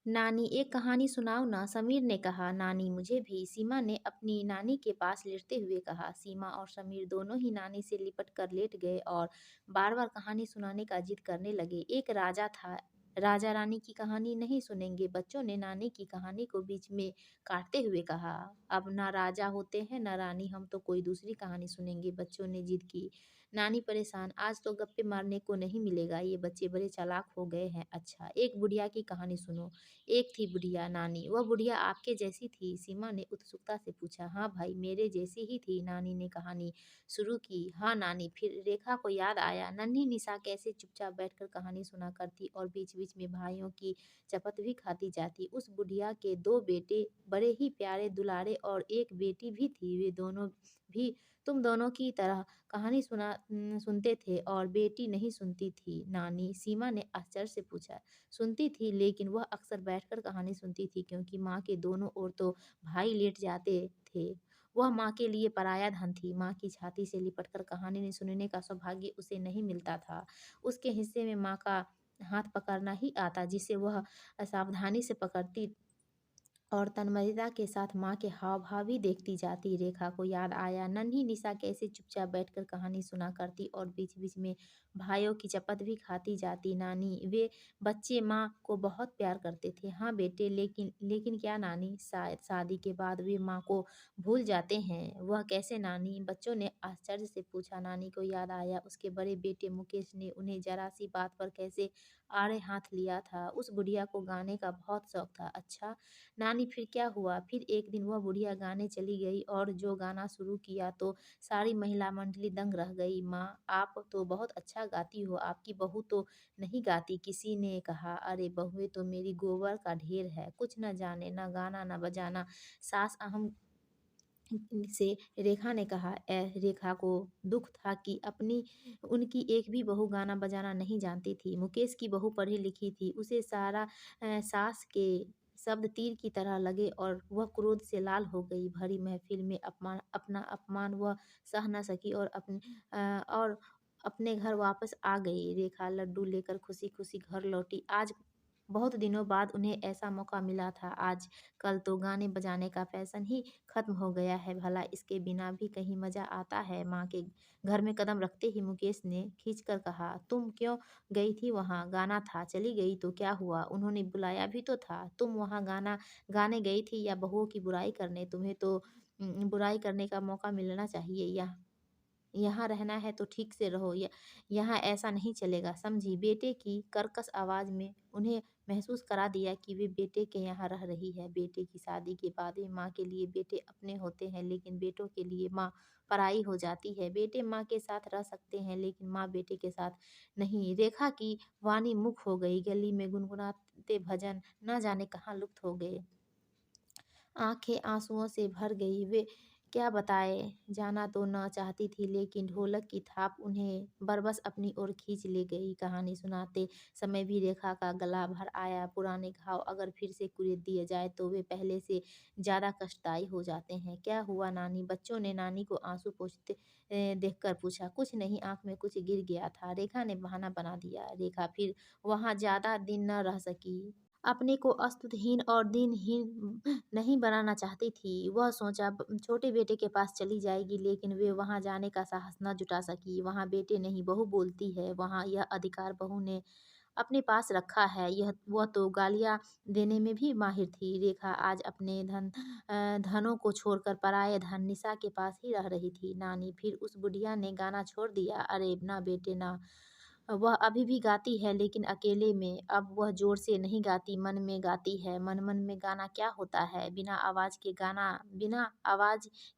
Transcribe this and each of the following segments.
नानी एक कहानी सुनाओ ना, समीर ने कहा। नानी मुझे भी, सीमा ने अपनी नानी के पास लेटते हुए कहा। सीमा और समीर दोनों ही नानी से लिपट कर लेट गए और बार बार कहानी सुनाने का जिद करने लगे। एक राजा था, राजा रानी की कहानी नहीं सुनेंगे। बच्चों ने नानी की कहानी को बीच में काटते हुए कहा। अब ना राजा होते हैं ना रानी, हम तो कोई दूसरी कहानी सुनेंगे, बच्चों ने जिद की। नानी परेशान, आज तो गप्पे मारने को नहीं मिलेगा, ये बच्चे बड़े चालाक हो गए हैं। अच्छा, एक बुढ़िया की कहानी सुनो। एक थी बुढ़िया नानी, वह बुढ़िया आपके जैसी थी? सीमा ने उत्सुकता से पूछा। हाँ भाई, मेरे जैसी ही थी, नानी ने कहानी शुरू की। हाँ नानी, फिर रेखा को याद आया, नन्ही निशा कैसे चुपचाप बैठकर कहानी सुना करती और बीच बीच में भाइयों की चपत भी खाती जाती। उस बुढ़िया के दो बेटे बड़े ही प्यारे दुलारे और एक बेटी भी थी। वे दोनों भी तुम दोनों की तरह कहानी सुनते थे और बेटी नहीं सुनती थी नानी? सीमा ने आश्चर्य से पूछा। सुनती थी, लेकिन वह अक्सर बैठकर कहानी सुनती थी क्योंकि माँ के दोनों ओर तो भाई लेट जाते थे। वह माँ के लिए पराया धन थी। माँ की छाती से लिपटकर कहानी सुनने का सौभाग्य उसे नहीं मिलता था। उसके हिस्से में माँ का हाथ पकड़ना ही आता, जिसे वह सावधानी से पकड़ती और तन्मयता के साथ माँ के हाव-भाव भी देखती जाती। रेखा को याद आया, नन्ही निशा कैसे चुपचाप बैठकर कहानी सुना करती और बीच-बीच में भाइयों की चपत भी खाती जाती। नानी, वे बच्चे माँ को बहुत प्यार करते थे। हाँ बेटे, लेकिन लेकिन क्या नानी? शायद शादी के बाद वे माँ को भूल जाते हैं। वह कैसे नानी? बच्चों ने आश्चर्य से पूछा। नानी को याद आया, उसके बड़े बेटे मुकेश ने उन्हें जरा-सी बात पर कैसे आड़े हाथ लिया था। उस बुढ़िया को गाने का बहुत शौक था। अच्छा नानी, फिर क्या हुआ? फिर एक दिन वह बुढ़िया गाने चली गई और जो गाना शुरू किया तो सारी महिला मंडली दंग रह गई। माँ, आप तो बहुत अच्छा गाती हो, आपकी बहू तो नहीं गाती, किसी ने कहा। अरे बहुएं तो मेरी गोबर का ढेर है, कुछ न जाने, न गाना न बजाना। सास अहम से रेखा ने कहा। रेखा को दुख था कि अपनी उनकी एक भी बहू गाना बजाना नहीं जानती थी। मुकेश की बहू पढ़ी लिखी थी, उसे सारा सास के शब्द तीर की तरह लगे और वह क्रोध से लाल हो गई। भरी महफिल में अपना अपमान वह सह न सकी और अपने घर वापस आ गई। रेखा लड्डू लेकर खुशी खुशी घर लौटी। आज बहुत दिनों बाद उन्हें ऐसा मौका मिला था। आज कल तो गाने बजाने का फैशन ही खत्म हो गया है, भला इसके बिना भी कहीं मज़ा आता है? माँ के घर में कदम रखते ही मुकेश ने खींचकर कहा, तुम क्यों गई थी वहाँ? गाना था, चली गई तो क्या हुआ? उन्होंने बुलाया भी तो था। तुम वहाँ गाना गाने गई थी या बहुओं की बुराई करने? तुम्हें तो बुराई करने का मौका मिलना चाहिए। यहाँ रहना है तो ठीक से रहो, यहाँ ऐसा नहीं चलेगा, समझी? बेटे की कर्कश आवाज़ में उन्हें महसूस करा दिया कि वे बेटे के यहाँ रह रही है। बेटे की शादी के बाद भी माँ के लिए बेटे अपने होते हैं, लेकिन बेटों के लिए माँ पराई हो जाती है। बेटे माँ के साथ रह सकते हैं, लेकिन माँ बेटे के साथ नहीं। रेखा की वाणी मुख हो गई। गली में गुनगुनाते भजन न जाने कहाँ लुप्त हो गए। आँखें आँसुओं से भर गई। वे क्या बताए, जाना तो न चाहती थी, लेकिन ढोलक की थाप उन्हें बरबस अपनी ओर खींच ले गई। कहानी सुनाते समय भी रेखा का गला भर आया। पुराने घाव अगर फिर से कुरेद दिए जाए तो वे पहले से ज़्यादा कष्टदायी हो जाते हैं। क्या हुआ नानी? बच्चों ने नानी को आंसू पोंछते देखकर पूछा। कुछ नहीं, आँख में कुछ गिर गया था, रेखा ने बहाना बना दिया। रेखा फिर वहाँ ज़्यादा दिन न रह सकी। अपने को स्तुतिहीन और दीनहीन नहीं बनाना चाहती थी। वह सोचा छोटे बेटे के पास चली जाएगी, लेकिन वे वहाँ जाने का साहस न जुटा सकी। वहाँ बेटे नहीं बहू बोलती है, वहाँ यह अधिकार बहू ने अपने पास रखा है। यह वह तो गालियाँ देने में भी माहिर थी। रेखा आज अपने धनों को छोड़कर पराये धन निशा के पास ही रह रही थी। नानी, फिर उस बुढ़िया ने गाना छोड़ दिया? अरे ना बेटे ना, वह अभी भी गाती है, लेकिन अकेले में। अब वह ज़ोर से नहीं गाती, मन में गाती है। मन-मन में गाना क्या होता है? बिना आवाज़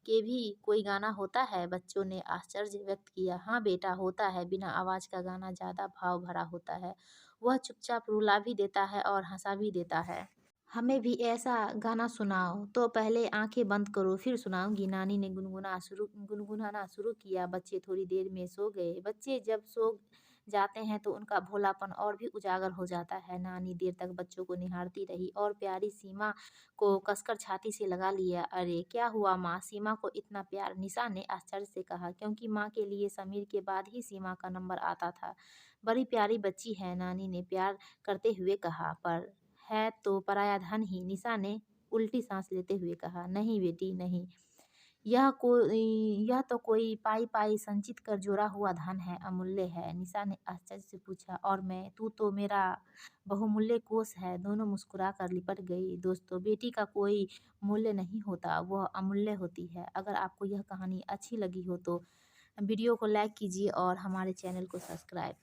के भी कोई गाना होता है? बच्चों ने आश्चर्य व्यक्त किया। हाँ बेटा, होता है। बिना आवाज़ का गाना ज़्यादा भाव भरा होता है। वह चुपचाप रुला भी देता है और हँसा भी देता है। हमें भी ऐसा गाना सुनाओ। तो पहले आँखें बंद करो, फिर सुनाऊँगी। नानी ने गुनगुनाना शुरू किया। बच्चे थोड़ी देर में सो गए। बच्चे जब सो जाते हैं तो उनका भोलापन और भी उजागर हो जाता है। नानी देर तक बच्चों को निहारती रही और प्यारी सीमा को कसकर छाती से लगा लिया। अरे क्या हुआ माँ? सीमा को इतना प्यार? निशा ने आश्चर्य से कहा, क्योंकि माँ के लिए समीर के बाद ही सीमा का नंबर आता था। बड़ी प्यारी बच्ची है, नानी ने प्यार करते हुए कहा। पर है तो पराया धन ही, निशा ने उल्टी सांस लेते हुए कहा। नहीं बेटी नहीं, यह तो कोई पाई पाई संचित कर जोड़ा हुआ धन है, अमूल्य है। निशा ने आश्चर्य से पूछा। और मैं, तू तो मेरा बहुमूल्य कोष है। दोनों मुस्कुरा कर लिपट गई। दोस्तों, बेटी का कोई मूल्य नहीं होता, वह अमूल्य होती है। अगर आपको यह कहानी अच्छी लगी हो तो वीडियो को लाइक कीजिए और हमारे चैनल को सब्सक्राइब